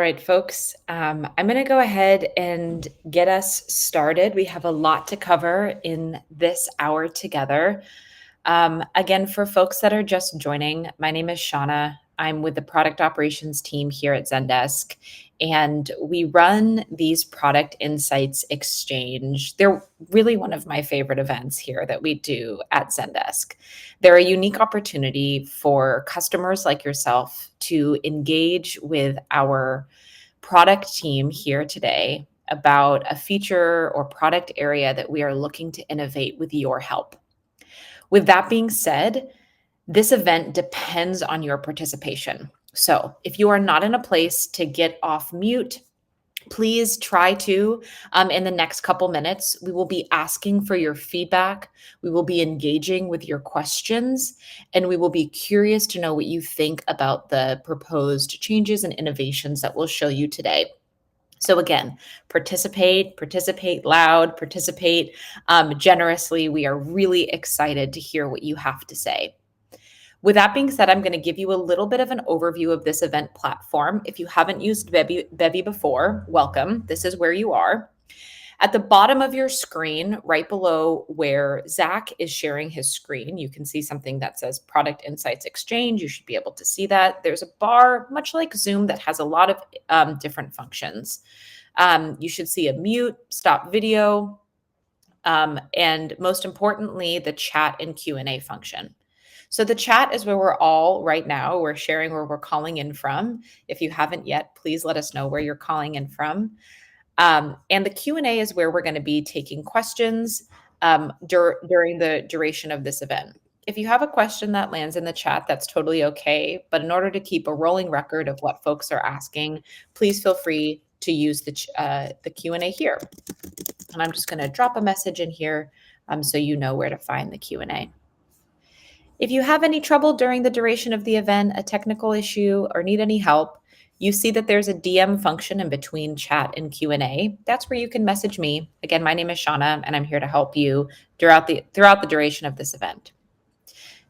All right, folks, I'm going to go ahead and get us started. We have a lot to cover in this hour together. Again, for folks that are just joining, my name is Shauna. I'm with the product operations team here at Zendesk, and we run these product insights exchange. They're really one of my favorite events here that we do at Zendesk. They're a unique opportunity for customers like yourself to engage with our product team here today about a feature or product area that we are looking to innovate with your help. With that being said, this event depends on your participation. So if you are not in a place to get off mute, please try to in the next couple minutes. We will be asking for your feedback. We will be engaging with your questions, and we will be curious to know what you think about the proposed changes and innovations that we'll show you today. So again, participate loud, participate generously. We are really excited to hear what you have to say. With that being said, I'm going to give you a little bit of an overview of this event platform. If you haven't used Bevy before, welcome. This is where you are. At the bottom of your screen, right below where Zach is sharing his screen, you can see something that says Product Insights Exchange. You should be able to see that. There's a bar, much like Zoom, that has a lot of different functions. You should see a mute, stop video, and most importantly, the chat and Q&A function. So the chat is where we're all right now. We're sharing where we're calling in from. If you haven't yet, please let us know where you're calling in from. And the Q&A is where we're going to be taking questions during the duration of this event. If you have a question that lands in the chat, that's totally okay. But in order to keep a rolling record of what folks are asking, please feel free to use the Q&A here. And I'm just going to drop a message in here so you know where to find the Q&A. If you have any trouble during the duration of the event, a technical issue, or need any help, you see that there's a DM function in between chat and Q&A. That's where you can message me. Again, my name is Shauna, and I'm here to help you throughout the duration of this event.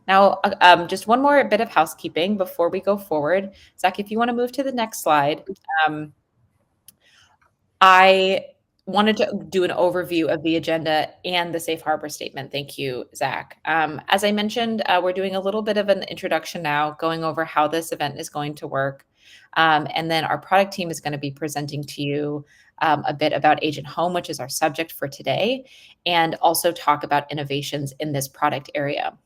Now, just one more bit of housekeeping before we go forward. Zach, if you want to move to the next slide. I wanted to do an overview of the agenda and the safe harbor statement. Thank you, Zach. As I mentioned, we're doing a little bit of an introduction now, going over how this event is going to work. And then our product team is going to be presenting to you a bit about Agent Home, which is our subject for today, and also talk about innovations in this product area.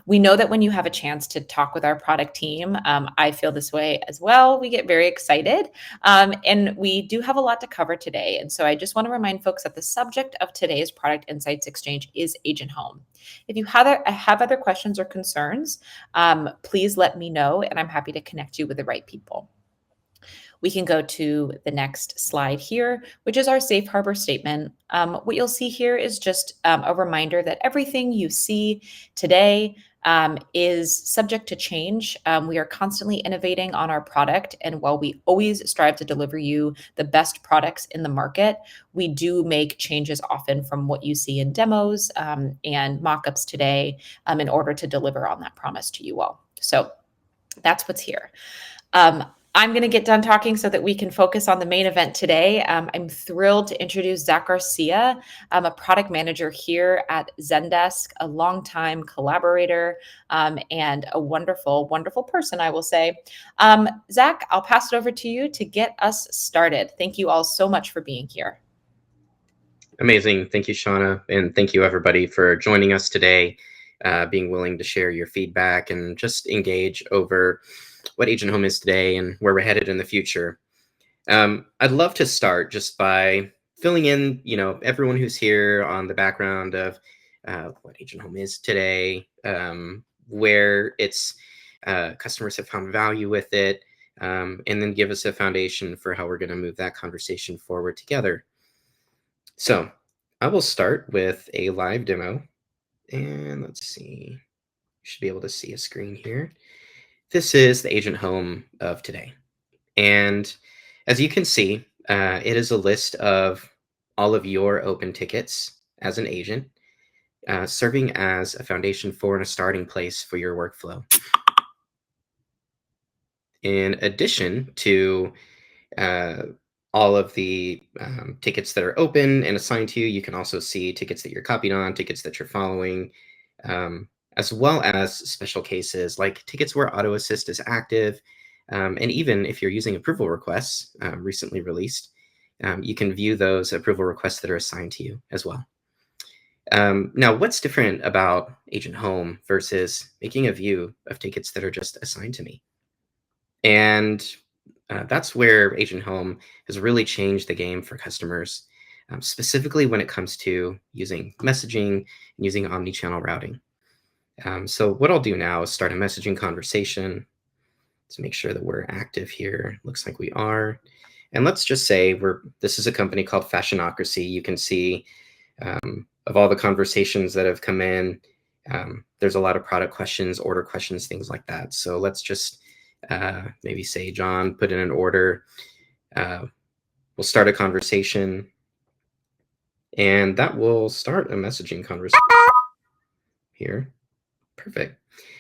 We know that when you have a chance to talk with our product team, I feel this way as well. We get very excited, and we do have a lot to cover today. And so I just want to remind folks that the subject of today's Product Insights Exchange is Agent Home. If you have other questions or concerns, please let me know, and I'm happy to connect you with the right people. We can go to the next slide here, which is our safe harbor statement. What you'll see here is just a reminder that everything you see today is subject to change. We are constantly innovating on our product, and while we always strive to deliver you the best products in the market, we do make changes often from what you see in demos and mock-ups today in order to deliver on that promise to you all. So that's what's here. I'm going to get done talking so that we can focus on the main event today. I'm thrilled to introduce Zac Garcia. I'm a product manager here at Zendesk, a longtime collaborator, and a wonderful, wonderful person, I will say. Zac, I'll pass it over to you to get us started. Thank you all so much for being here. Amazing. Thank you, Shauna. And thank you, everybody, for joining us today, being willing to share your feedback and just engage over what Agent Home is today and where we're headed in the future. I'd love to start just by filling in, everyone who's here on the background of what Agent Home is today, where its customers have found value with it, and then give us a foundation for how we're going to move that conversation forward together. So I will start with a live demo, and let's see, you should be able to see a screen here. This is the Agent Home of today. And as you can see, it is a list of all of your open tickets as an agent, serving as a foundation for and a starting place for your workflow. In addition to uh, all of the tickets that are open and assigned to you. You can also see tickets that you're copied on, tickets that you're following, um, as well as special cases like tickets where auto assist is active. And even if you're using approval requests recently released, you can view those approval requests that are assigned to you as well. Now, what's different about Agent Home versus making a view of tickets that are just assigned to me? And that's where Agent Home has really changed the game for customers, specifically when it comes to using messaging and using omni-channel routing. So what I'll do now is start a messaging conversation to make sure that we're active here. Looks like we are. And let's just say this is a company called Fashionocracy. You can see of all the conversations that have come in, there's a lot of product questions, order questions, things like that. So let's just maybe say, John, put in an order. We'll start a conversation, and that will start a messaging conversation here. Perfect.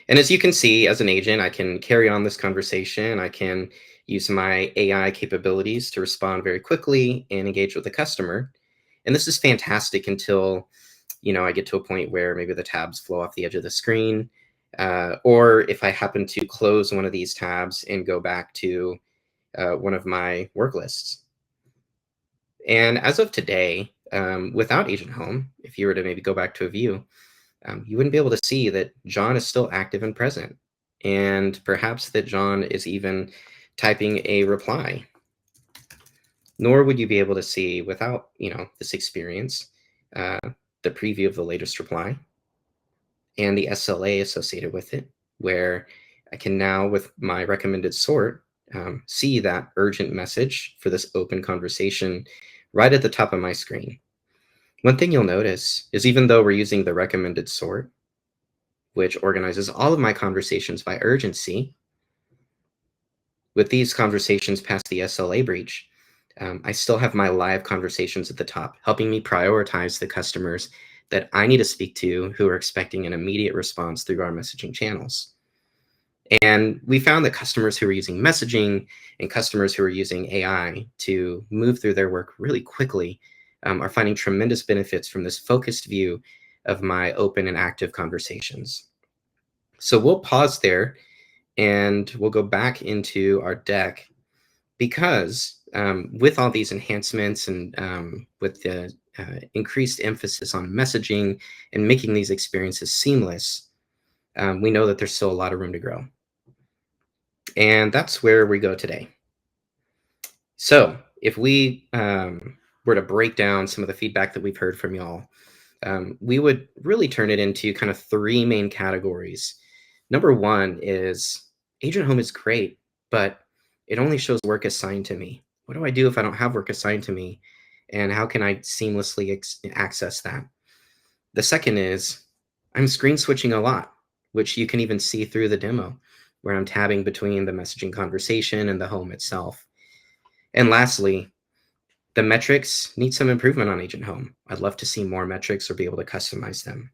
And as you can see, as an agent, I can carry on this conversation. I can use my AI capabilities to respond very quickly and engage with the customer. And this is fantastic until, I get to a point where maybe the tabs flow off the edge of the screen, or if I happen to close one of these tabs and go back to one of my work lists. And as of today, without Agent Home, if you were to maybe go back to a view, you wouldn't be able to see that John is still active and present. And perhaps that John is even typing a reply. Nor would you be able to see without, this experience, uh, the preview of the latest reply and the SLA associated with it, where I can now, with my recommended sort, see that urgent message for this open conversation right at the top of my screen. One thing you'll notice is even though we're using the recommended sort, which organizes all of my conversations by urgency, with these conversations past the SLA breach, I still have my live conversations at the top, helping me prioritize the customers that I need to speak to who are expecting an immediate response through our messaging channels. And we found that customers who are using messaging and customers who are using AI to move through their work really quickly are finding tremendous benefits from this focused view of my open and active conversations. So we'll pause there and we'll go back into our deck because with all these enhancements and with the increased emphasis on messaging and making these experiences seamless, we know that there's still a lot of room to grow. And that's where we go today. So if we were to break down some of the feedback that we've heard from y'all, we would really turn it into kind of three main categories. Number one is Agent Home is great, but it only shows work assigned to me. What do I do if I don't have work assigned to me? And how can I seamlessly access that? The second is I'm screen switching a lot, which you can even see through the demo, where I'm tabbing between the messaging conversation and the home itself. And lastly, the metrics need some improvement on Agent Home. I'd love to see more metrics or be able to customize them.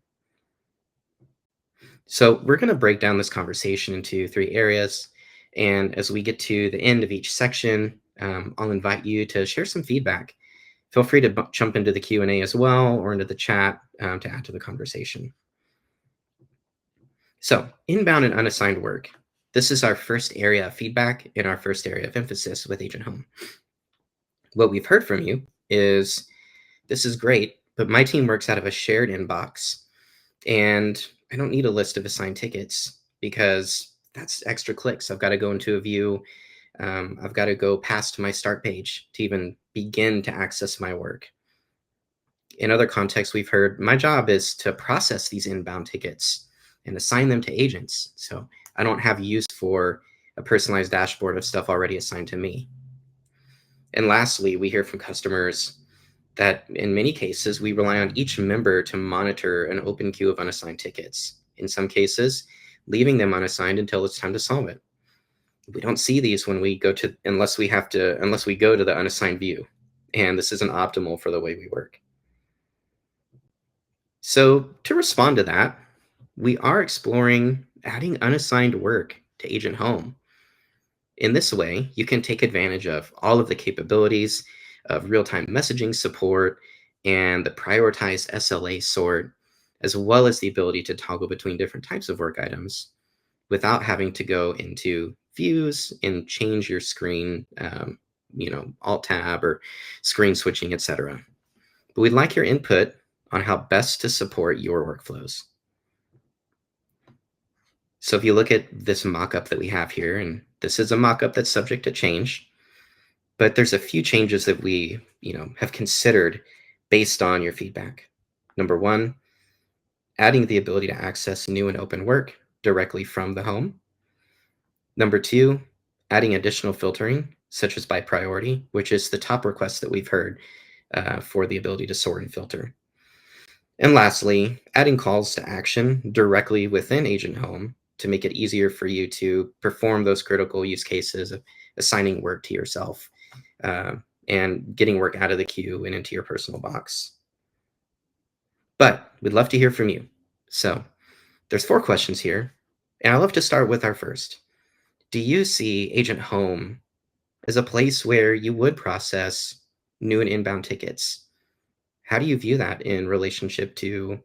So we're going to break down this conversation into three areas. And as we get to the end of each section, I'll invite you to share some feedback. Feel free to jump into the Q&A as well or into the chat to add to the conversation. So inbound and unassigned work. This is our first area of feedback and our first area of emphasis with Agent Home. What we've heard from you is this is great, but my team works out of a shared inbox and I don't need a list of assigned tickets because that's extra clicks. I've got to go into a view. I've got to go past my start page to even begin to access my work. In other contexts, we've heard my job is to process these inbound tickets and assign them to agents. So I don't have use for a personalized dashboard of stuff already assigned to me. And lastly, we hear from customers that in many cases, we rely on each member to monitor an open queue of unassigned tickets. In some cases, leaving them unassigned until it's time to solve it. We don't see these when we go to, unless we go to the unassigned view. And this isn't optimal for the way we work. So to respond to that, we are exploring adding unassigned work to Agent Home. In this way, you can take advantage of all of the capabilities of real-time messaging support and the prioritized SLA sort, as well as the ability to toggle between different types of work items without having to go into views and change your screen, alt tab or screen switching, etc. But we'd like your input on how best to support your workflows. So if you look at this mock-up that we have here, and this is a mock-up that's subject to change, but there's a few changes that we, have considered based on your feedback. Number one, adding the ability to access new and open work directly from the home. Number two, adding additional filtering, such as by priority, which is the top request that we've heard for the ability to sort and filter. And lastly, adding calls to action directly within Agent Home to make it easier for you to perform those critical use cases of assigning work to yourself and getting work out of the queue and into your personal box. But we'd love to hear from you. So there's 4 questions here, and I'd love to start with our first. Do you see Agent Home as a place where you would process new and inbound tickets? How do you view that in relationship to,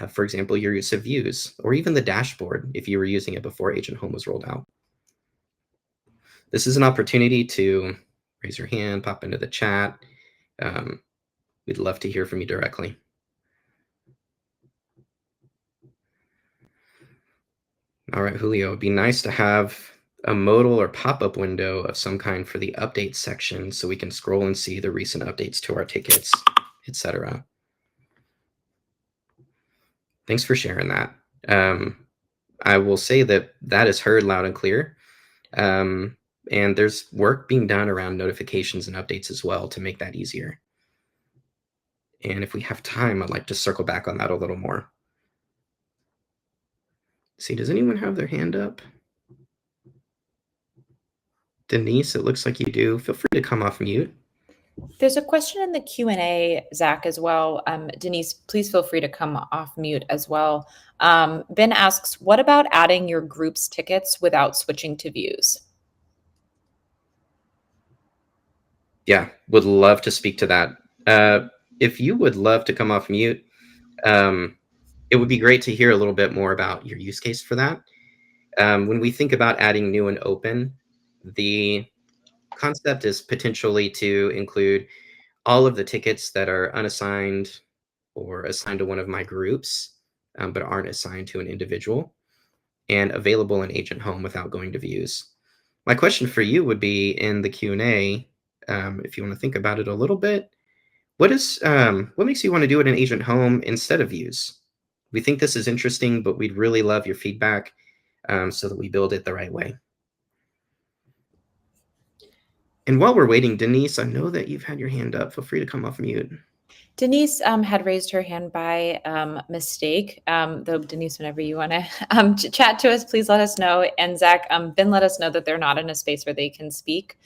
for example, your use of views or even the dashboard if you were using it before Agent Home was rolled out? This is an opportunity to raise your hand, pop into the chat. We'd love to hear from you directly. All right, Julio, it'd be nice to have a modal or pop-up window of some kind for the updates section so we can scroll and see the recent updates to our tickets, etc. Thanks for sharing that. I will say that that is heard loud and clear. And there's work being done around notifications and updates as well to make that easier. And if we have time, I'd like to circle back on that a little more. See, does anyone have their hand up? Denise, it looks like you do. Feel free to come off mute. There's a question in the Q&A, Zach, as well. Denise, please feel free to come off mute as well. Ben asks, what about adding your group's tickets without switching to views? Yeah, would love to speak to that. If you would love to come off mute, it would be great to hear a little bit more about your use case for that. When we think about adding new and open, the concept is potentially to include all of the tickets that are unassigned or assigned to one of my groups, but aren't assigned to an individual and available in Agent Home without going to views. My question for you would be in the Q&A, if you want to think about it a little bit, what makes you want to do it in Agent Home instead of views? We think this is interesting, but we'd really love your feedback so that we build it the right way. And while we're waiting, Denise, I know that you've had your hand up. Feel free to come off mute. Denise had raised her hand by mistake. Though Denise, whenever you want to chat to us, please let us know. And Zach, Ben let us know that they're not in a space where they can speak.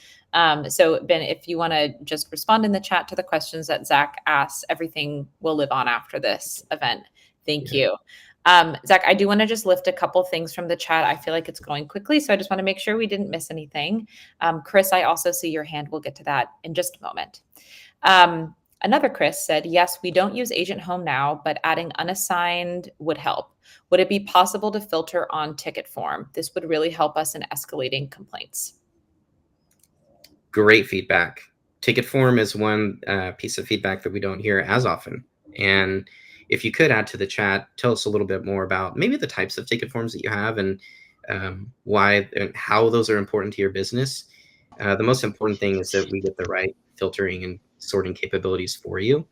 So Ben, if you want to just respond in the chat to the questions that Zach asks, everything will live on after this event. Thank you. Zach, I do want to just lift a couple things from the chat. I feel like it's going quickly, so I just want to make sure we didn't miss anything. Chris, I also see your hand. We'll get to that in just a moment. Another Chris said, yes, we don't use Agent Home now, but adding unassigned would help. Would it be possible to filter on ticket form? This would really help us in escalating complaints. Great feedback. Ticket form is one piece of feedback that we don't hear as often. And if you could add to the chat, tell us a little bit more about maybe the types of ticket forms that you have and why and how those are important to your business. The most important thing is that we get the right filtering and sorting capabilities for you.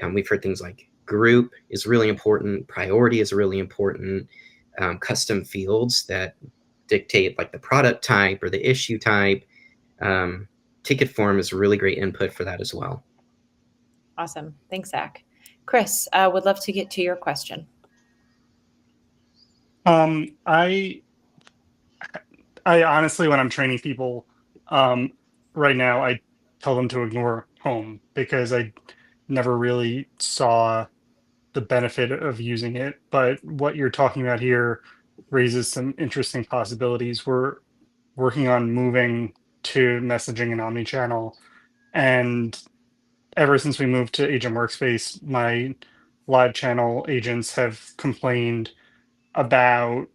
And we've heard things like group is really important, priority is really important, custom fields that dictate like the product type or the issue type. Ticket form is really great input for that as well. Awesome. Thanks, Zach. Chris, would love to get to your question. I honestly, when I'm training people right now, I tell them to ignore home because I never really saw the benefit of using it. But what you're talking about here raises some interesting possibilities. We're working on moving to messaging and omnichannel. And ever since we moved to Agent Workspace, my live channel agents have complained about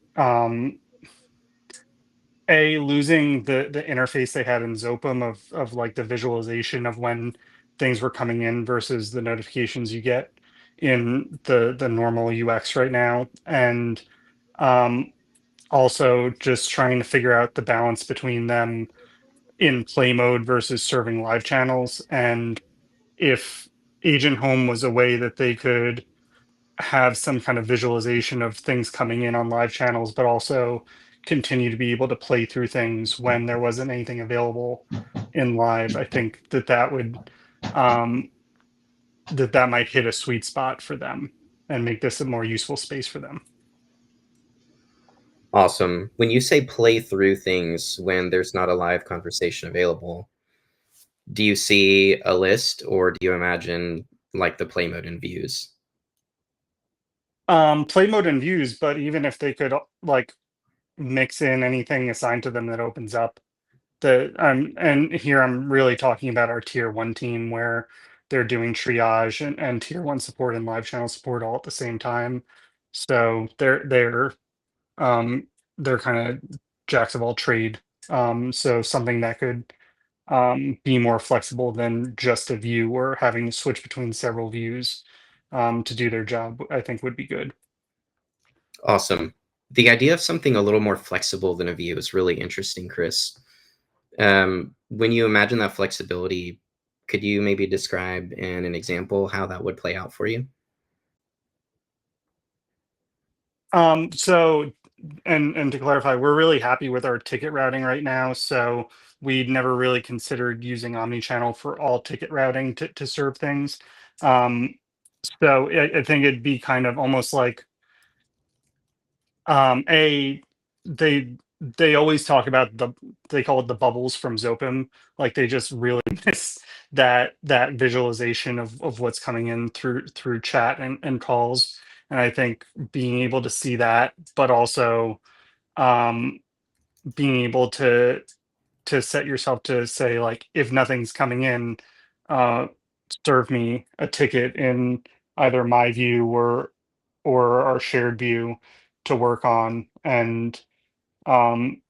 losing the interface they had in Zopum of like the visualization of when things were coming in versus the notifications you get in the normal UX right now. And um, also just trying to figure out the balance between them in play mode versus serving live channels. And if Agent Home was a way that they could have some kind of visualization of things coming in on live channels, but also continue to be able to play through things when there wasn't anything available in live, I think that that would um, that might hit a sweet spot for them and make this a more useful space for them. Awesome. When you say play through things when there's not a live conversation available, do you see a list or do you imagine like the play mode in views? Play mode and views, but even if they could like mix in anything assigned to them that opens up the and here I'm really talking about our tier one team where they're doing triage and tier one support and live channel support all at the same time. So um they're kind of jacks of all trade. So something that could be more flexible than just a view or having to switch between several views to do their job, I think would be good. Awesome. The idea of something a little more flexible than a view is really interesting, Chris. When you imagine that flexibility, could you maybe describe in an example how that would play out for you? So and to clarify, we're really happy with our ticket routing right now. So we never really considered using omnichannel for all ticket routing to serve things. Um, so I think it'd be kind of almost like a they they always talk about they call it the bubbles from Zopim. Like they just really miss that visualization of what's coming in through chat and calls. And I think being able to see that, but also um being able to set yourself to say like if nothing's coming in, uh serve me a ticket in either my view or our shared view to work on and um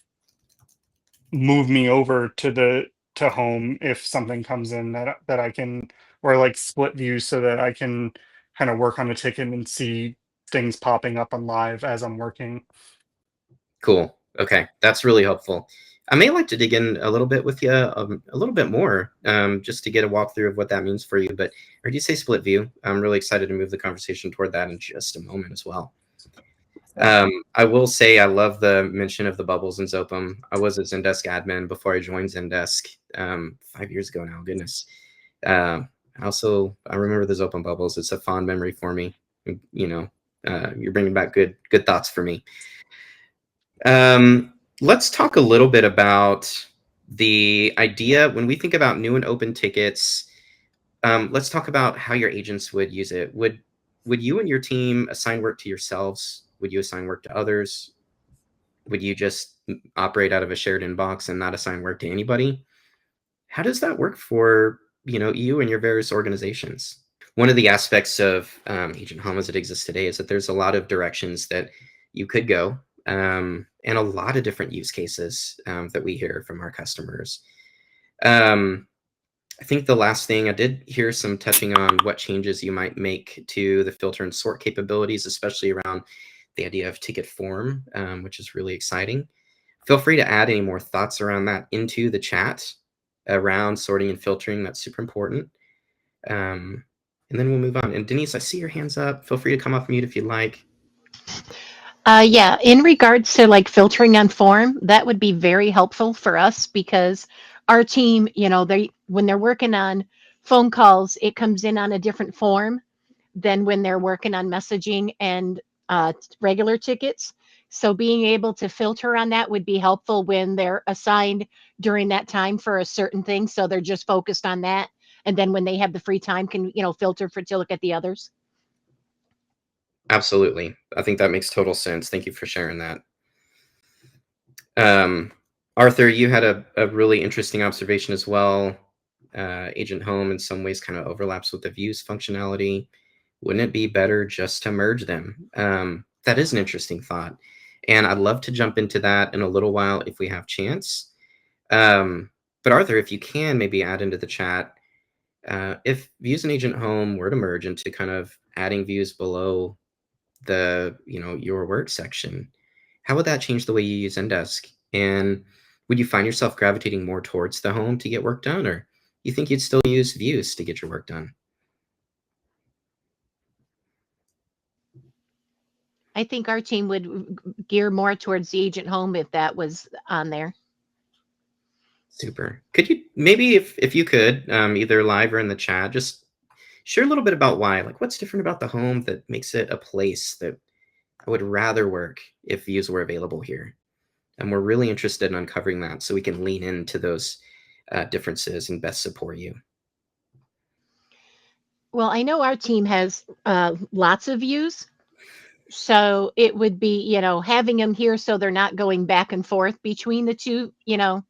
move me over to home if something comes in that I can, or like split views so that I can kind of work on a ticket and see things popping up on live as I'm working. Cool. Okay, that's really helpful. I may like to dig in a little bit with you, a little bit more, just to get a walkthrough of what that means for you. But or do you say split view? I'm really excited to move the conversation toward that in just a moment as well. I will say I love the mention of the bubbles in Zopum. I was a Zendesk admin before I joined Zendesk 5 years ago now. Goodness. I remember the Zopum bubbles. It's a fond memory for me. You know, you're bringing back good thoughts for me. Let's talk a little bit about the idea when we think about new and open tickets. Let's talk about how your agents would use it. Would you and your team assign work to yourselves? Would you assign work to others? Would you just operate out of a shared inbox and not assign work to anybody? How does that work for you and your various organizations? One of the aspects of Agent Home as it exists today is that there's a lot of directions that you could go, and a lot of different use cases that we hear from our customers. I think the last thing I did hear some touching on what changes you might make to the filter and sort capabilities, especially around the idea of ticket form, which is really exciting. Feel free to add any more thoughts around that into the chat around sorting and filtering. That's super important. And then we'll move on. And Denise, I see your hands up. Feel free to come off mute if you'd like. Yeah, in regards to like filtering on form, that would be very helpful for us because our team, they when they're working on phone calls, it comes in on a different form than when they're working on messaging and regular tickets. So being able to filter on that would be helpful when they're assigned during that time for a certain thing. So they're just focused on that. And then when they have the free time, can, filter for to look at the others. Absolutely. I think that makes total sense. Thank you for sharing that. Arthur, you had a really interesting observation as well. Agent Home in some ways kind of overlaps with the views functionality. Wouldn't it be better just to merge them? That is an interesting thought. And I'd love to jump into that in a little while if we have chance. But Arthur, if you can maybe add into the chat, if views and Agent Home were to merge into kind of adding views below the, your work section, how would that change the way you use Zendesk? And would you find yourself gravitating more towards the home to get work done, or you think you'd still use views to get your work done? I think our team would gear more towards the Agent Home if that was on there. Super. Could you maybe, if you could, either live or in the chat, just share a little bit about why, like what's different about the home that makes it a place that I would rather work if views were available here? And we're really interested in uncovering that so we can lean into those differences and best support you. Well, I know our team has lots of views. So it would be, having them here so they're not going back and forth between the two,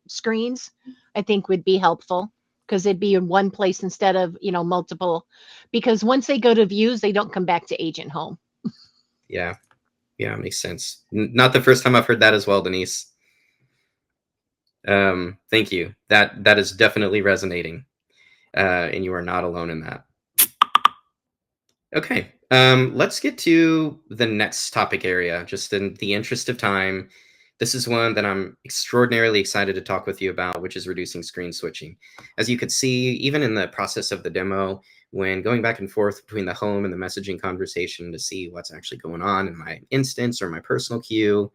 screens, I think would be helpful because it'd be in one place instead of, multiple. Because once they go to views, they don't come back to Agent Home. Yeah. Yeah, makes sense. Not the first time I've heard that as well, Denise. Thank you. That is definitely resonating, and you are not alone in that. Okay, let's get to the next topic area. Just in the interest of time, this is one that I'm extraordinarily excited to talk with you about, which is reducing screen switching. As you could see, even in the process of the demo, when going back and forth between the home and the messaging conversation to see what's actually going on in my instance or my personal queue,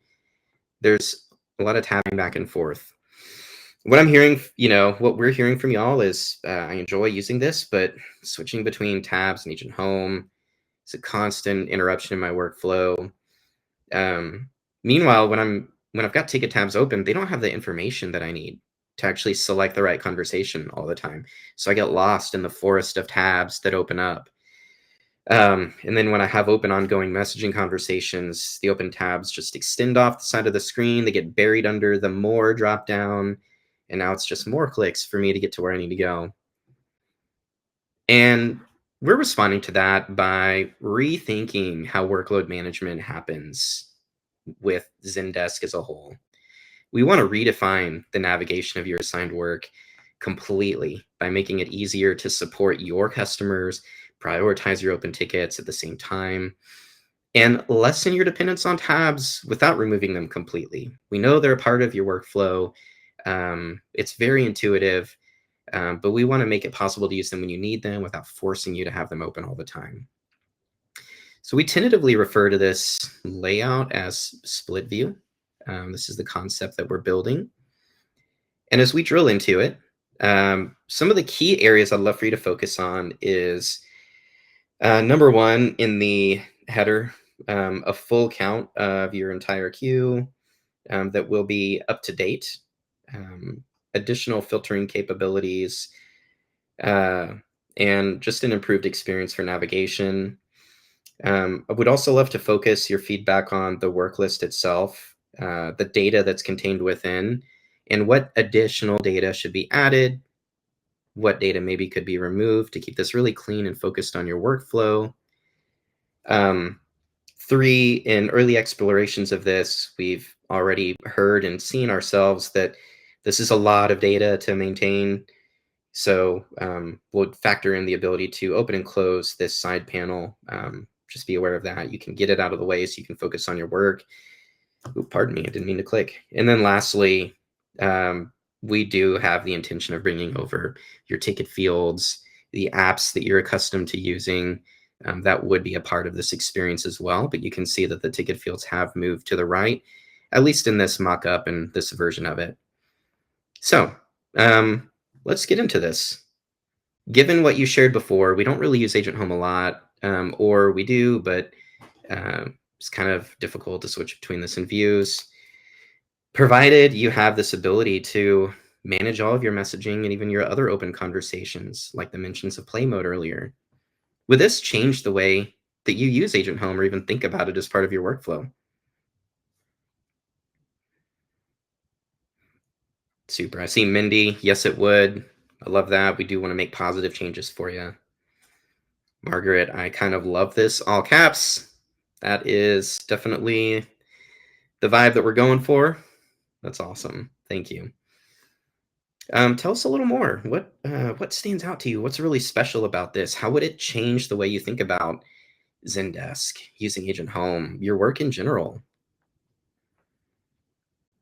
there's a lot of tapping back and forth. What I'm hearing, what we're hearing from y'all is I enjoy using this, but switching between tabs and Agent Home is a constant interruption in my workflow. Meanwhile, when I've got ticket tabs open, they don't have the information that I need to actually select the right conversation all the time. So I get lost in the forest of tabs that open up. And then when I have open ongoing messaging conversations, the open tabs just extend off the side of the screen. They get buried under the more drop down. And now it's just more clicks for me to get to where I need to go. And we're responding to that by rethinking how workload management happens with Zendesk as a whole. We want to redefine the navigation of your assigned work completely by making it easier to support your customers, prioritize your open tickets at the same time, and lessen your dependence on tabs without removing them completely. We know they're a part of your workflow. It's very intuitive, but we want to make it possible to use them when you need them without forcing you to have them open all the time. So we tentatively refer to this layout as split view. This is the concept that we're building. And as we drill into it, some of the key areas I'd love for you to focus on is number one, in the header, a full count of your entire queue that will be up to date, additional filtering capabilities, and just an improved experience for navigation. I would also love to focus your feedback on the work list itself, the data that's contained within, and what additional data should be added, what data maybe could be removed to keep this really clean and focused on your workflow. 3, in early explorations of this, we've already heard and seen ourselves that this is a lot of data to maintain. So we'll factor in the ability to open and close this side panel. Just be aware of that. You can get it out of the way so you can focus on your work. Ooh, pardon me, I didn't mean to click. And then lastly, we do have the intention of bringing over your ticket fields, the apps that you're accustomed to using. That would be a part of this experience as well. But you can see that the ticket fields have moved to the right, at least in this mock-up and this version of it. So let's get into this. Given what you shared before, we don't really use Agent Home a lot, or we do, but it's kind of difficult to switch between this and views. Provided you have this ability to manage all of your messaging and even your other open conversations, like the mentions of play mode earlier. Would this change the way that you use Agent Home or even think about it as part of your workflow? Super. I see Mindy. Yes, it would. I love that. We do want to make positive changes for you. Margaret, I kind of love this. All caps. That is definitely the vibe that we're going for. That's awesome. Thank you. Tell us a little more. What stands out to you? What's really special about this? How would it change the way you think about Zendesk, using Agent Home, your work in general?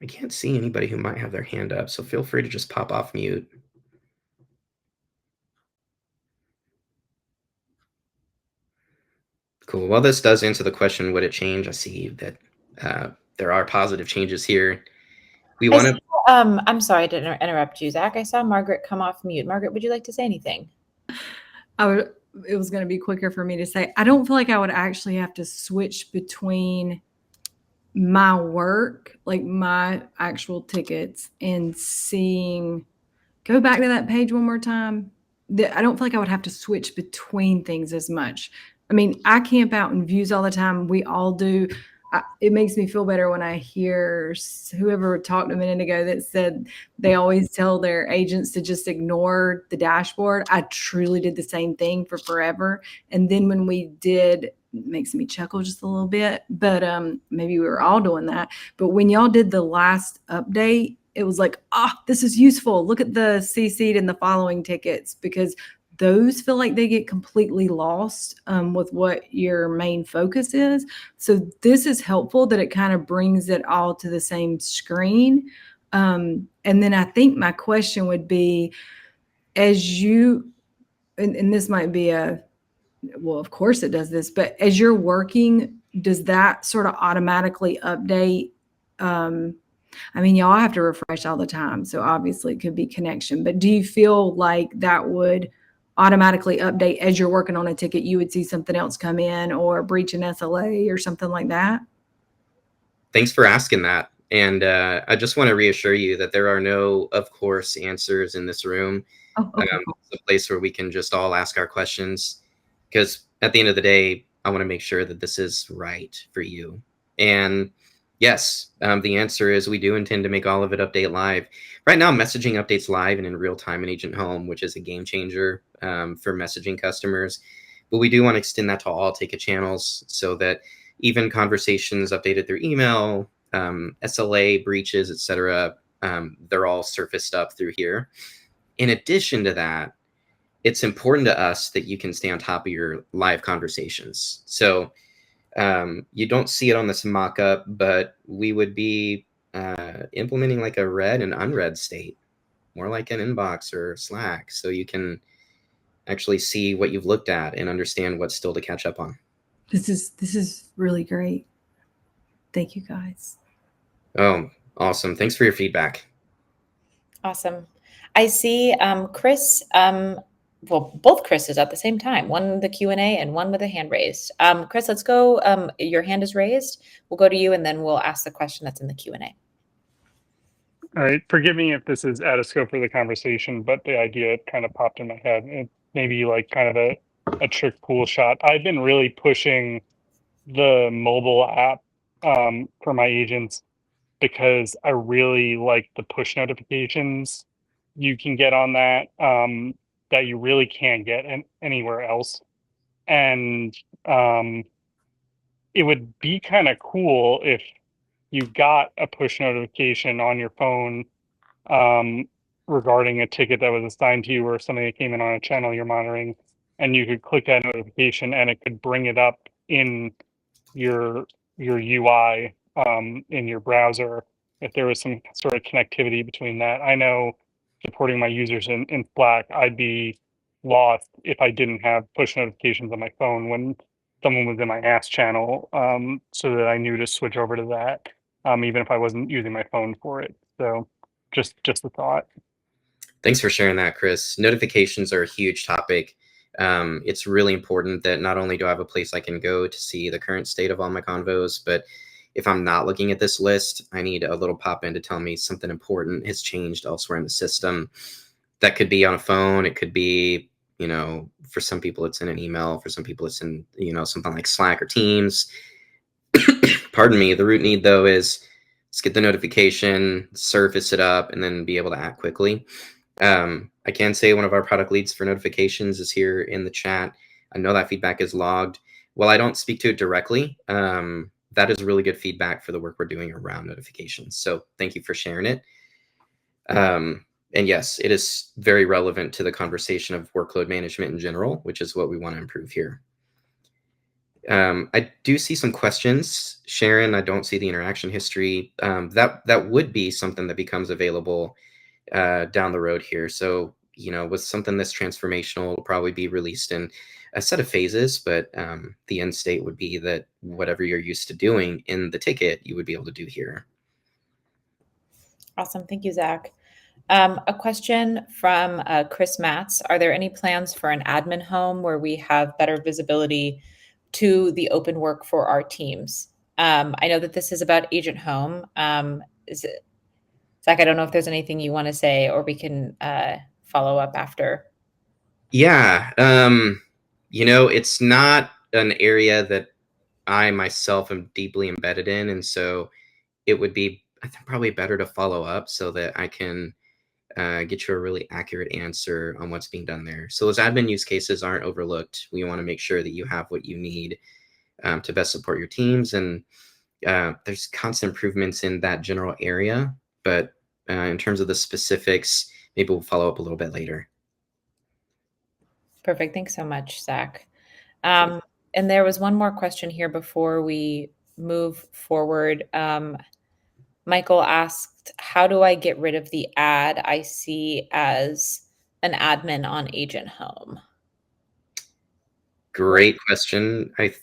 I can't see anybody who might have their hand up, so feel free to just pop off mute. Cool. Well, this does answer the question, would it change? I see that there are positive changes here. We want to... I'm sorry to interrupt you, Zach. I saw Margaret come off mute. Margaret, would you like to say anything? It was going to be quicker for me to say, I don't feel like I would actually have to switch between my work, like my actual tickets, and go back to that page one more time. I don't feel like I would have to switch between things as much. I mean, I camp out in views all the time. We all do. It makes me feel better when I hear whoever talked a minute ago that said they always tell their agents to just ignore the dashboard. I truly did the same thing for forever. And then when we did, it makes me chuckle just a little bit, but maybe we were all doing that. But when y'all did the last update, it was like, this is useful. Look at the CC'd and the following tickets, because those feel like they get completely lost with what your main focus is. So this is helpful that it kind of brings it all to the same screen. And then I think my question would be, as you, and this might be well, of course it does this, but as you're working, does that sort of automatically update? I mean, y'all have to refresh all the time, so obviously it could be connection, but do you feel like that would automatically update as you're working on a ticket? You would see something else come in or breach an SLA or something like that? Thanks for asking that. And I just want to reassure you that there are no of course answers in this room. Oh, okay, cool. It's a place where we can just all ask our questions, because at the end of the day, I want to make sure that this is right for you. And yes, the answer is we do intend to make all of it update live. Right now, messaging updates live and in real time in Agent Home, which is a game changer for messaging customers. But we do want to extend that to all ticket channels so that even conversations updated through email, SLA breaches, etc., they're all surfaced up through here. In addition to that, it's important to us that you can stay on top of your live conversations. So you don't see it on this mock-up, but we would be implementing like a read and unread state, more like an inbox or Slack, so you can actually see what you've looked at and understand what's still to catch up on. This is really great. Thank you, guys. Oh, awesome. Thanks for your feedback. Awesome. I see Chris, well, both Chris's at the same time, one with the Q&A and one with a hand raised. Chris, let's go. Your hand is raised. We'll go to you, and then we'll ask the question that's in the Q&A. All right. Forgive me if this is out of scope for the conversation, but the idea kind of popped in my head. It may be like kind of a trick pool shot. I've been really pushing the mobile app for my agents because I really like the push notifications you can get on that that you really can't get anywhere else. And it would be kind of cool if you got a push notification on your phone regarding a ticket that was assigned to you or something that came in on a channel you're monitoring, and you could click that notification and it could bring it up in your UI in your browser if there was some sort of connectivity between that. I know supporting my users in Slack, I'd be lost if I didn't have push notifications on my phone when someone was in my ask channel, so that I knew to switch over to that, even if I wasn't using my phone for it. So just a thought. Thanks for sharing that, Chris. Notifications are a huge topic. It's really important that not only do I have a place I can go to see the current state of all my convos, but if I'm not looking at this list, I need a little pop-in to tell me something important has changed elsewhere in the system. That could be on a phone. It could be, you know, for some people it's in an email. For some people it's in, you know, something like Slack or Teams. Pardon me. The root need, though, is let's get the notification, surface it up, and then be able to act quickly. I can say one of our product leads for notifications is here in the chat. I know that feedback is logged. While I don't speak to it directly, that is really good feedback for the work we're doing around notifications. So thank you for sharing it. And yes, it is very relevant to the conversation of workload management in general, which is what we want to improve here. I do see some questions. Sharon, I don't see the interaction history. That would be something that becomes available down the road here. So, with something that's transformational, it'll probably be released in a set of phases, but the end state would be that whatever you're used to doing in the ticket, you would be able to do here. Awesome. Thank you, Zach. A question from Chris Matz. Are there any plans for an admin home where we have better visibility to the open work for our teams? I know that this is about Agent Home. Zach, I don't know if there's anything you want to say, or we can follow up after. Yeah. It's not an area that I myself am deeply embedded in. And so it would be, I think, probably better to follow up so that I can get you a really accurate answer on what's being done there. So those admin use cases aren't overlooked. We want to make sure that you have what you need to best support your teams. And there's constant improvements in that general area. But in terms of the specifics, maybe we'll follow up a little bit later. Perfect. Thanks so much, Zach. And there was one more question here before we move forward. Michael asked, how do I get rid of the ad I see as an admin on Agent Home? Great question. I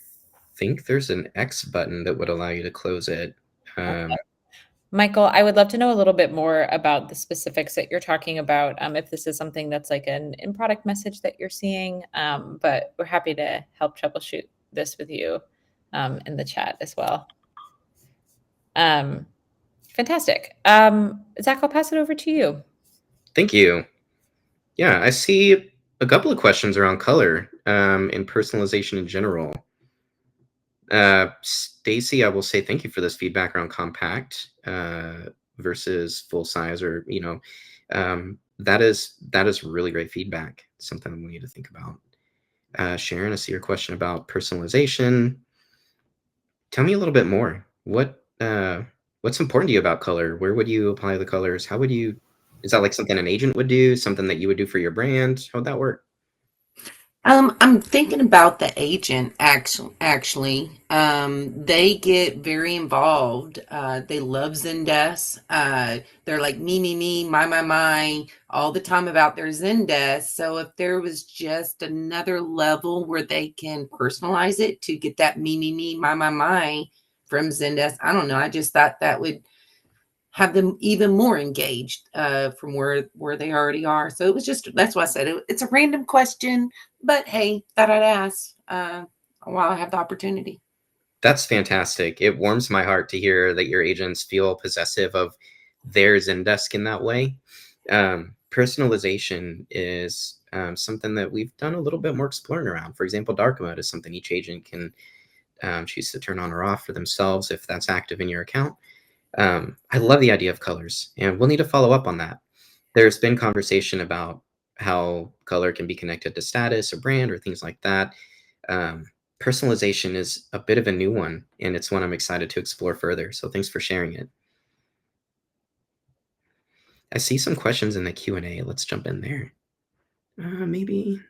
think there's an X button that would allow you to close it. Okay. Michael, I would love to know a little bit more about the specifics that you're talking about, if this is something that's like an in-product message that you're seeing, but we're happy to help troubleshoot this with you in the chat as well. Fantastic. Zach, I'll pass it over to you. Thank you. Yeah, I see a couple of questions around color and personalization in general. Stacy, I will say thank you for this feedback around compact versus full size, or that is really great feedback. Something we need to think about. Sharon, I see your question about personalization. Tell me a little bit more. What's important to you about color? Where would you apply the colors? How would you? Is that like something an agent would do? Something that you would do for your brand? How would that work? I'm thinking about the agent actually. They get very involved. They love Zendesk. They're like me, my all the time about their Zendesk. So if there was just another level where they can personalize it to get that me, my from Zendesk, I don't know. I just thought that would have them even more engaged from where they already are. So it was just, that's why I said it's a random question, but hey, thought I'd ask while I have the opportunity. That's fantastic. It warms my heart to hear that your agents feel possessive of their Zendesk in that way. Personalization is something that we've done a little bit more exploring around. For example, dark mode is something each agent can choose to turn on or off for themselves if that's active in your account. I love the idea of colors, and we'll need to follow up on that. There's been conversation about how color can be connected to status or brand or things like that. Personalization is a bit of a new one, and it's one I'm excited to explore further. So thanks for sharing it. I see some questions in the Q&A. Let's jump in there. Maybe.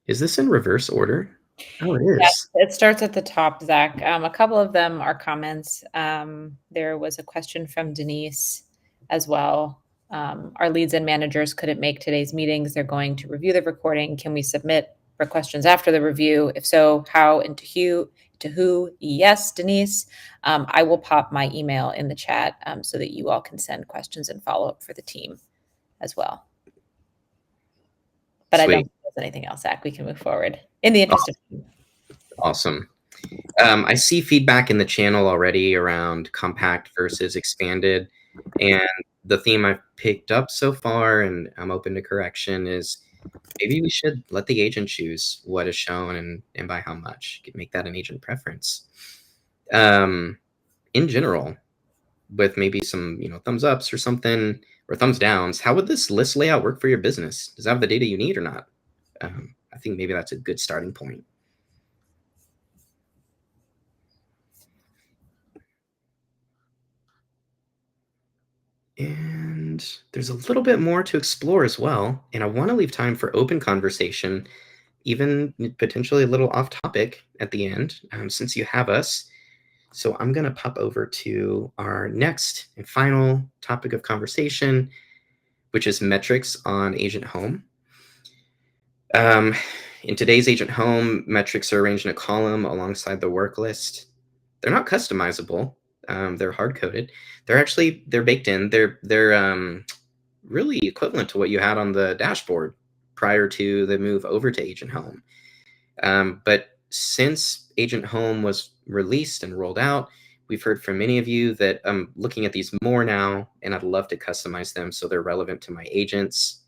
Is this in reverse order? Oh, it is. Yes, it starts at the top, Zach. A couple of them are comments. There was a question from Denise as well. Our leads and managers couldn't make today's meetings. They're going to review the recording. Can we submit for questions after the review? If so, how and to who? Yes, Denise. I will pop my email in the chat so that you all can send questions and follow up for the team as well. But Sweet. I don't think there's anything else, Zach. We can move forward in the interest of time. Awesome. I see feedback in the channel already around compact versus expanded. And the theme I've picked up so far, and I'm open to correction, is maybe we should let the agent choose what is shown and by how much. Make that an agent preference. In general, with maybe some, thumbs ups or something, or thumbs downs. How would this list layout work for your business? Does it have the data you need or not? I think maybe that's a good starting point. And there's a little bit more to explore as well. And I want to leave time for open conversation, even potentially a little off topic at the end, since you have us. So I'm going to pop over to our next and final topic of conversation, which is metrics on Agent Home. In today's Agent Home, metrics are arranged in a column alongside the work list. They're not customizable. They're hard-coded. They're baked in. They're really equivalent to what you had on the dashboard prior to the move over to Agent Home. But since Agent Home was released and rolled out, we've heard from many of you that I'm looking at these more now, and I'd love to customize them so they're relevant to my agents.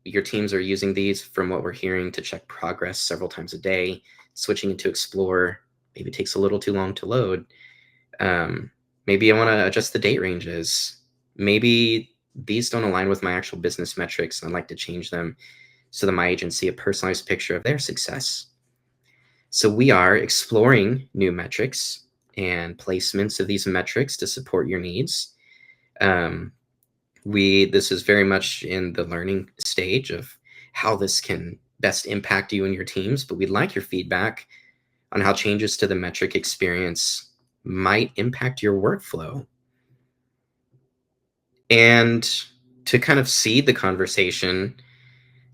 Your teams are using these, from what we're hearing, to check progress several times a day. Switching into Explore maybe takes a little too long to load. Maybe I want to adjust the date ranges. Maybe these don't align with my actual business metrics, and I'd like to change them so that my agents see a personalized picture of their success. So we are exploring new metrics and placements of these metrics to support your needs. This is very much in the learning stage of how this can best impact you and your teams, but we'd like your feedback on how changes to the metric experience might impact your workflow. And to kind of seed the conversation,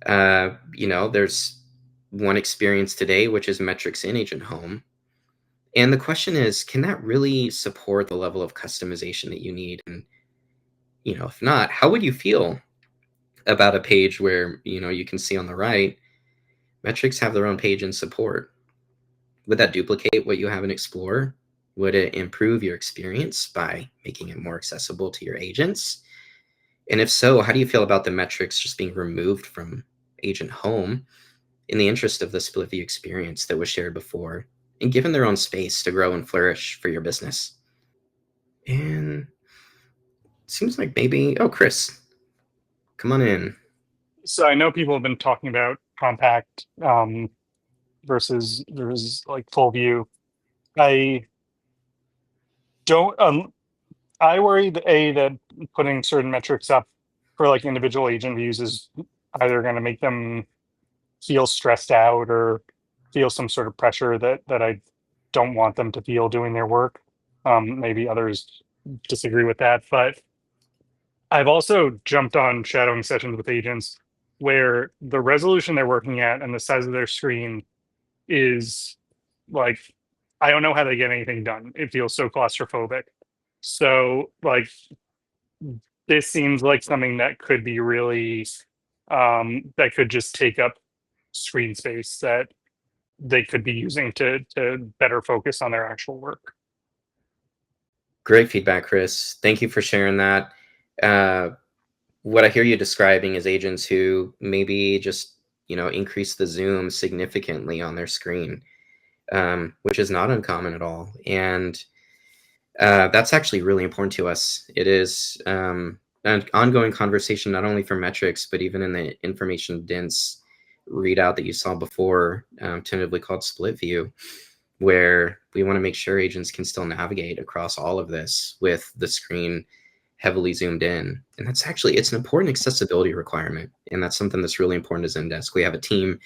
there's one experience today, which is metrics in Agent Home. And the question is, can that really support the level of customization that you need? And, if not, how would you feel about a page where, you can see on the right, metrics have their own page in support? Would that duplicate what you have in Explore? Would it improve your experience by making it more accessible to your agents? And if so, how do you feel about the metrics just being removed from Agent Home in the interest of the split view experience that was shared before, and given their own space to grow and flourish for your business? And it seems like maybe, Chris, come on in. So I know people have been talking about compact versus like full view. I don't. I worry that putting certain metrics up for like individual agent views is either going to make them feel stressed out or feel some sort of pressure that I don't want them to feel doing their work. Maybe others disagree with that, but I've also jumped on shadowing sessions with agents where the resolution they're working at and the size of their screen is like, I don't know how they get anything done. It feels so claustrophobic. So like, this seems like something that could be really, that could just take up screen space that they could be using to better focus on their actual work. Great feedback, Chris. Thank you for sharing that. What I hear you describing is agents who maybe just, increase the zoom significantly on their screen, which is not uncommon at all. And that's actually really important to us. It is an ongoing conversation, not only for metrics, but even in the information dense readout that you saw before, tentatively called split view, where we want to make sure agents can still navigate across all of this with the screen heavily zoomed in. And it's an important accessibility requirement. And that's something that's really important to Zendesk. We have a team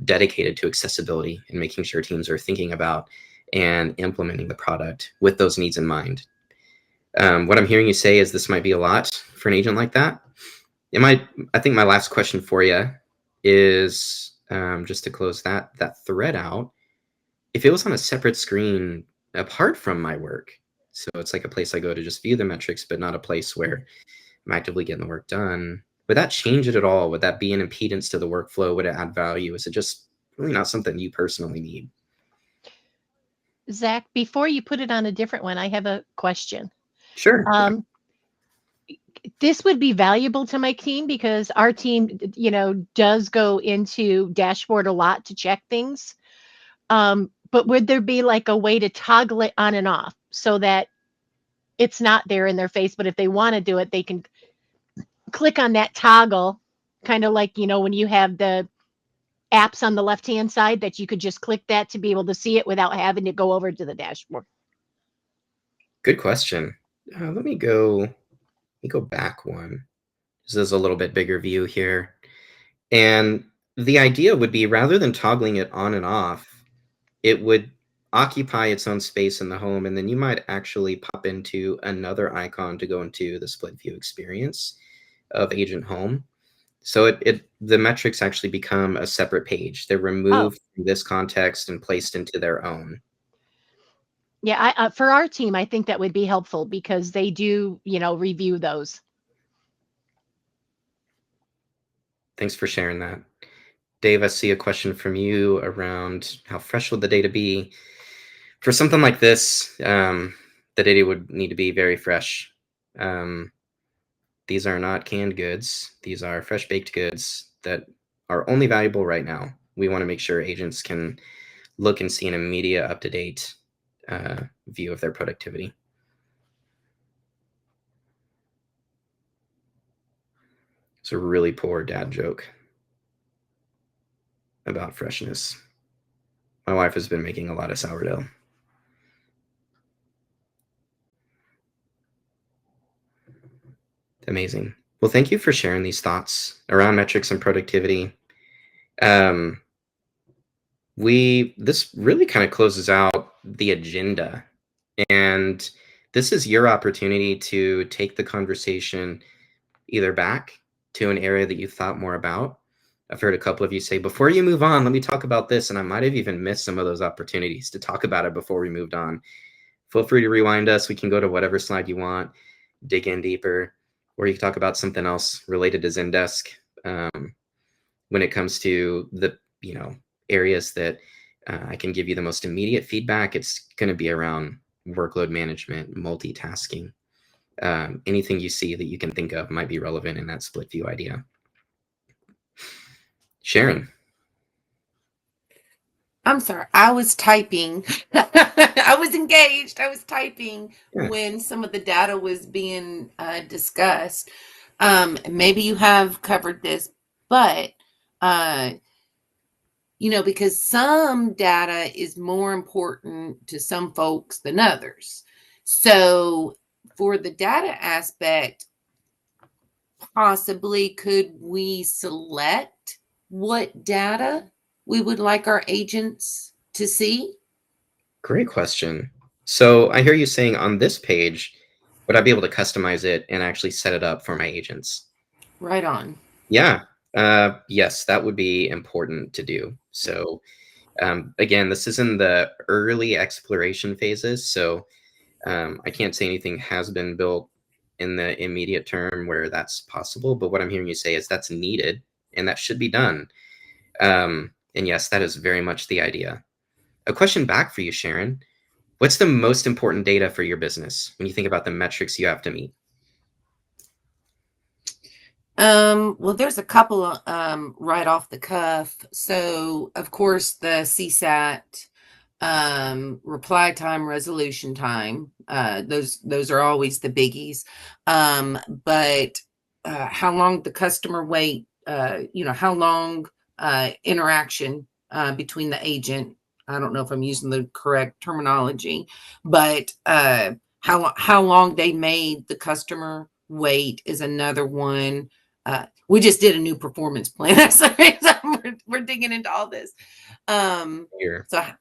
dedicated to accessibility and making sure teams are thinking about and implementing the product with those needs in mind. What I'm hearing you say is this might be a lot for an agent like that. I think my last question for you is, just to close that thread out, if it was on a separate screen apart from my work, so it's like a place I go to just view the metrics, but not a place where I'm actively getting the work done, would that change it at all? Would that be an impedance to the workflow? Would it add value? Is it just really not something you personally need? Zach, before you put it on a different one, I have a question. Sure. This would be valuable to my team because our team, does go into dashboard a lot to check things. But would there be like a way to toggle it on and off? so that it's not there in their face. But if they want to do it, they can click on that toggle, kind of like, when you have the apps on the left-hand side, that you could just click that to be able to see it without having to go over to the dashboard. Good question. Let me go back one. This is a little bit bigger view here. And the idea would be, rather than toggling it on and off, it would occupy its own space in the home, and then you might actually pop into another icon to go into the split view experience of Agent Home. So the metrics actually become a separate page. They're removed from this context and placed into their own. Yeah, for our team, I think that would be helpful because they do, review those. Thanks for sharing that. Dave, I see a question from you around how fresh would the data be? For something like this, the data would need to be very fresh. These are not canned goods. These are fresh baked goods that are only valuable right now. We want to make sure agents can look and see an immediate, up-to-date view of their productivity. It's a really poor dad joke about freshness. My wife has been making a lot of sourdough. Amazing. Well, thank you for sharing these thoughts around metrics and productivity. This really kind of closes out the agenda, and this is your opportunity to take the conversation either back to an area that you thought more about. I've heard a couple of you say, before you move on, let me talk about this, and I might have even missed some of those opportunities to talk about it before we moved on. Feel free to rewind us. We can go to whatever slide you want, dig in deeper, or you can talk about something else related to Zendesk. When it comes to the areas that I can give you the most immediate feedback, it's going to be around workload management, multitasking. Anything you see that you can think of might be relevant in that split view idea. Sharon. I'm sorry, I was typing. I was engaged. I was typing when some of the data was being discussed. Maybe you have covered this, but because some data is more important to some folks than others. So for the data aspect, possibly could we select what data we would like our agents to see? Great question. So I hear you saying on this page, would I be able to customize it and actually set it up for my agents? Right on. Yeah. Yes, that would be important to do. So again, this is in the early exploration phases. So I can't say anything has been built in the immediate term where that's possible. But what I'm hearing you say is that's needed and that should be done. And yes, that is very much the idea. A question back for you, Sharon. What's the most important data for your business when you think about the metrics you have to meet? Well, there's a couple right off the cuff. So, of course, the CSAT, reply time, resolution time. Those are always the biggies. But how long the customer wait? How long interaction between the agent. I don't know if I'm using the correct terminology, but how long they made the customer wait is another one. We just did a new performance plan. That's the reason we're digging into all this. So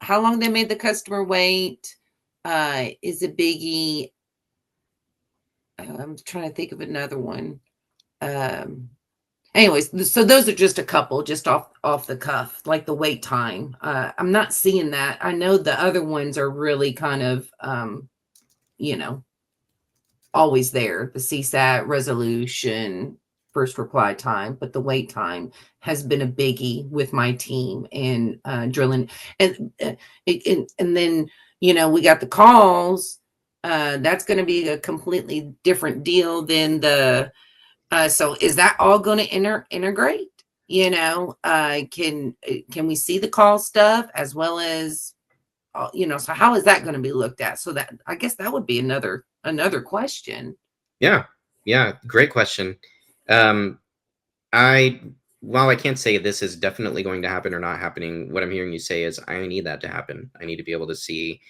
how long they made the customer wait is a biggie. I'm trying to think of another one. Anyways, so those are just a couple, just off the cuff, like the wait time. I'm not seeing that. I know the other ones are really kind of, always there. The CSAT, resolution, first reply time, but the wait time has been a biggie with my team and drilling. And then, we got the calls. That's going to be a completely different deal than the. So is that all going to integrate? Can we see the call stuff as well as so how is that going to be looked at? So that, I guess that would be another question. Yeah, great question. While I can't say this is definitely going to happen or not happening, what I'm hearing you say is I need that to happen. I need to be able to see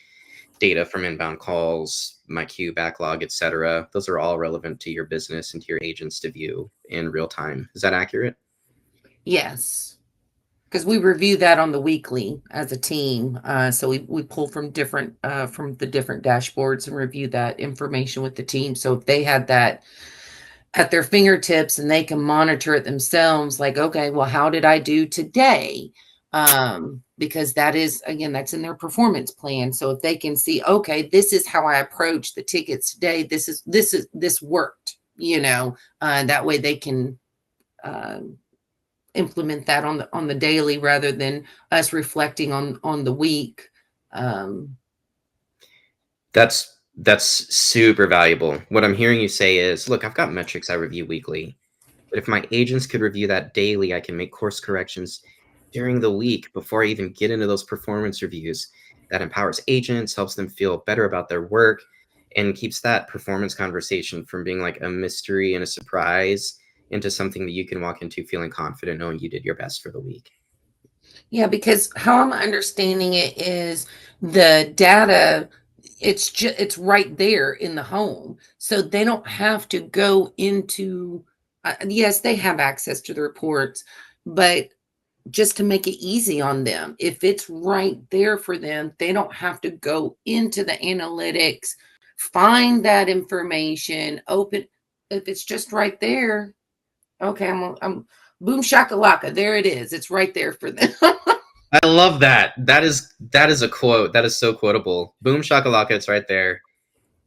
data from inbound calls, my queue backlog, etc. Those are all relevant to your business and to your agents to view in real time. Is that accurate? Yes, because we review that on the weekly as a team. So we pull from the different dashboards and review that information with the team. So if they had that at their fingertips and they can monitor it themselves, like, okay, well, how did I do today? Because that is, again, that's in their performance plan. So if they can see, okay, this is how I approach the tickets today, this worked, that way they can implement that on the daily rather than us reflecting on the week. That's super valuable. What I'm hearing you say is, look, I've got metrics I review weekly, but if my agents could review that daily, I can make course corrections during the week before I even get into those performance reviews. That empowers agents, helps them feel better about their work, and keeps that performance conversation from being like a mystery and a surprise into something that you can walk into feeling confident knowing you did your best for the week. Yeah, because how I'm understanding it is the data, it's right there in the home. So they don't have to go into, yes, they have access to the reports, but just to make it easy on them, if it's right there for them, they don't have to go into the analytics, find that information, open. If it's just right there, okay, I'm boom shakalaka, there it is. It's right there for them. I love that. That is a quote. That is so quotable. Boom shakalaka, it's right there.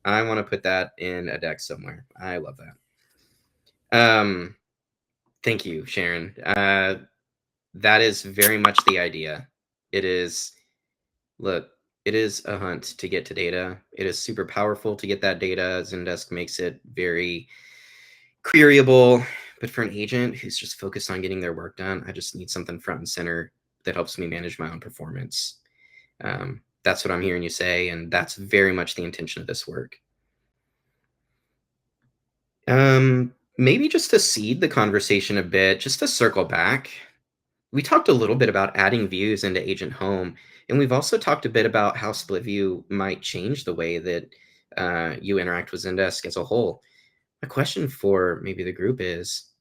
I want to put that in a deck somewhere. I love that. Thank you, Sharon. That is very much the idea. It is, look, it is a hunt to get to data. It is super powerful to get that data. Zendesk makes it very queryable, but for an agent who's just focused on getting their work done, I just need something front and center that helps me manage my own performance. That's what I'm hearing you say, and that's very much the intention of this work. Maybe just to seed the conversation a bit, just to circle back, we talked a little bit about adding views into Agent Home, and we've also talked a bit about how Split View might change the way that you interact with Zendesk as a whole. My question for maybe the group is,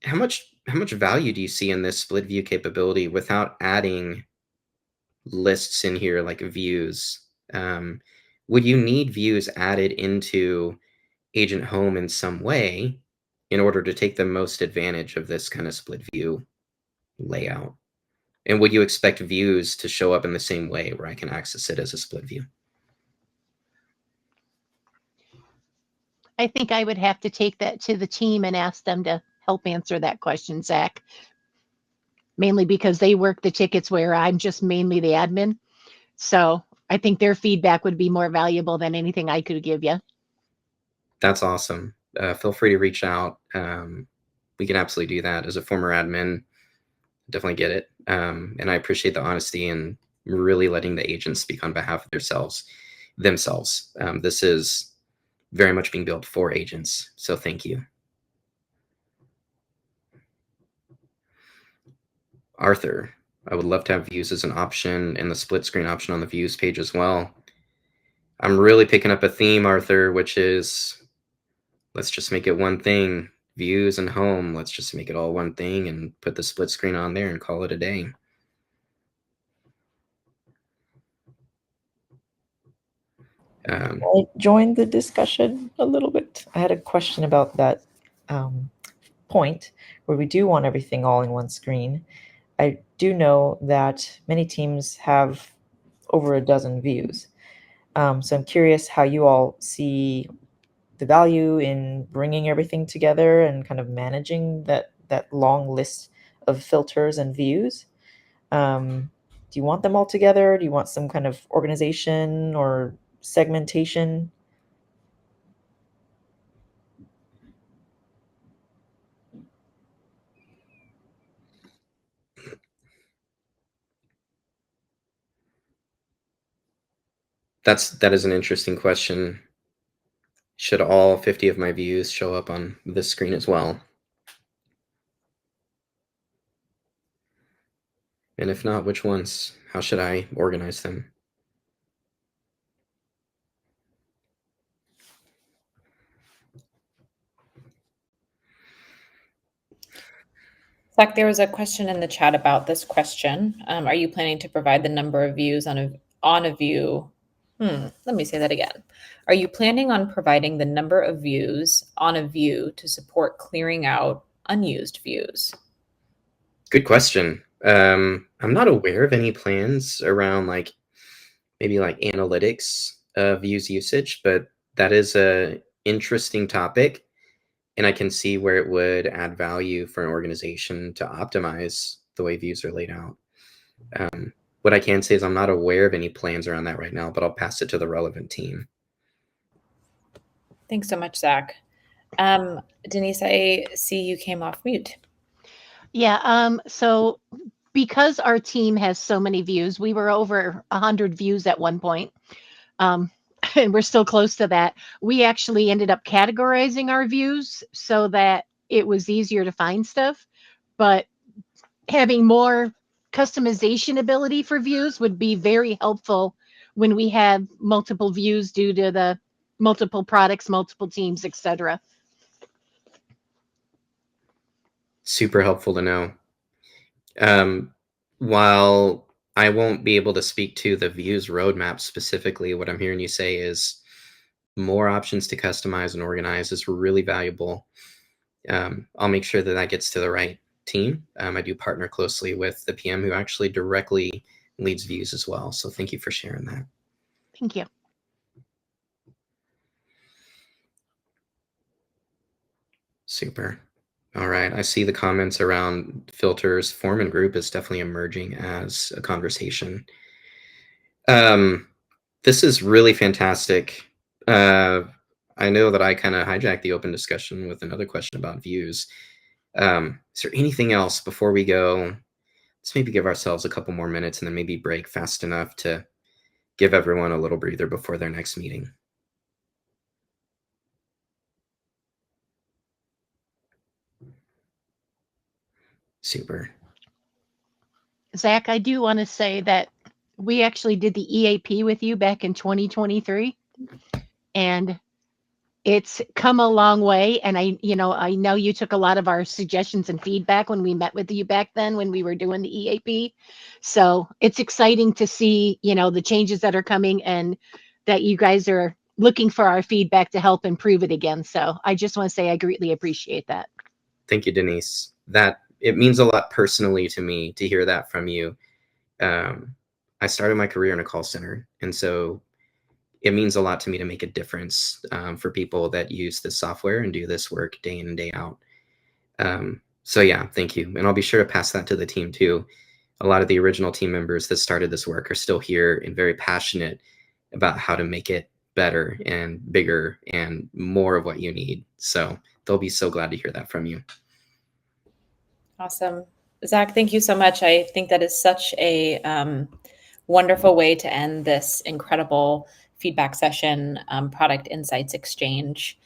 how much value do you see in this Split View capability without adding lists in here like views? Would you need views added into Agent Home in some way in order to take the most advantage of this kind of split view layout? And would you expect views to show up in the same way where I can access it as a split view? I think I would have to take that to the team and ask them to help answer that question, Zach. Mainly because they work the tickets where I'm just mainly the admin. So I think their feedback would be more valuable than anything I could give you. That's awesome. Feel free to reach out. We can absolutely do that. As a former admin, definitely get it. And I appreciate the honesty and really letting the agents speak on behalf of themselves. This is very much being built for agents. So thank you. Arthur, I would love to have views as an option and the split screen option on the views page as well. I'm really picking up a theme, Arthur, which is let's just make it one thing. Views and home, let's just make it all one thing and put the split screen on there and call it a day. I joined the discussion a little bit. I had a question about that point where we do want everything all in one screen. I do know that many teams have over a dozen views. So I'm curious how you all see the value in bringing everything together and kind of managing that long list of filters and views. Do you want them all together? Do you want some kind of organization or segmentation? That is an interesting question. Should all 50 of my views show up on this screen as well? And if not, which ones? How should I organize them? Zach, there was a question in the chat about this question. Are you planning to provide the number of views on a view? Let me say that again. Are you planning on providing the number of views on a view to support clearing out unused views? Good question. I'm not aware of any plans around maybe like analytics of views usage, but that is a interesting topic, and I can see where it would add value for an organization to optimize the way views are laid out. What I can say is I'm not aware of any plans around that right now, but I'll pass it to the relevant team. Thanks so much, Zach. Denise, I see you came off mute. Yeah. So because our team has so many views, we were over 100 views at one point. And we're still close to that. We actually ended up categorizing our views so that it was easier to find stuff. But having more customization ability for views would be very helpful when we have multiple views due to the multiple products, multiple teams, etc. Super helpful to know. While I won't be able to speak to the views roadmap specifically, what I'm hearing you say is more options to customize and organize is really valuable. I'll make sure that that gets to the right team. I do partner closely with the PM who actually directly leads views as well. So thank you for sharing that. Thank you. Super. All right. I see the comments around filters. Form and group is definitely emerging as a conversation. This is really fantastic. I know that I kind of hijacked the open discussion with another question about views. Is there anything else before we go? Let's maybe give ourselves a couple more minutes and then maybe break fast enough to give everyone a little breather before their next meeting. Super. Zach, I do want to say that we actually did the EAP with you back in 2023, and it's come a long way. And I know you took a lot of our suggestions and feedback when we met with you back then when we were doing the EAP. So it's exciting to see, the changes that are coming and that you guys are looking for our feedback to help improve it again. So I just want to say I greatly appreciate that. Thank you, Denise. It means a lot personally to me to hear that from you. I started my career in a call center, and so it means a lot to me to make a difference for people that use this software and do this work day in and day out. So yeah, thank you. And I'll be sure to pass that to the team too. A lot of the original team members that started this work are still here and very passionate about how to make it better and bigger and more of what you need. So they'll be so glad to hear that from you. Awesome. Zach, thank you so much. I think that is such a wonderful way to end this incredible feedback session, product insights exchange.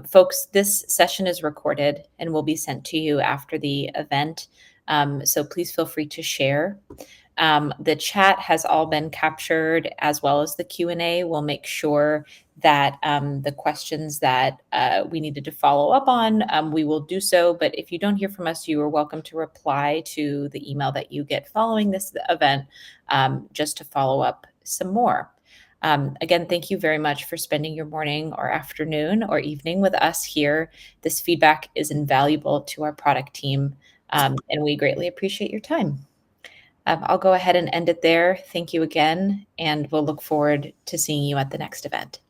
Folks, this session is recorded and will be sent to you after the event. So please feel free to share. The chat has all been captured as well as the Q&A. We'll make sure that the questions that we needed to follow up on, we will do so. But if you don't hear from us, you are welcome to reply to the email that you get following this event just to follow up some more. Again, thank you very much for spending your morning or afternoon or evening with us here. This feedback is invaluable to our product team, and we greatly appreciate your time. I'll go ahead and end it there. Thank you again, and we'll look forward to seeing you at the next event.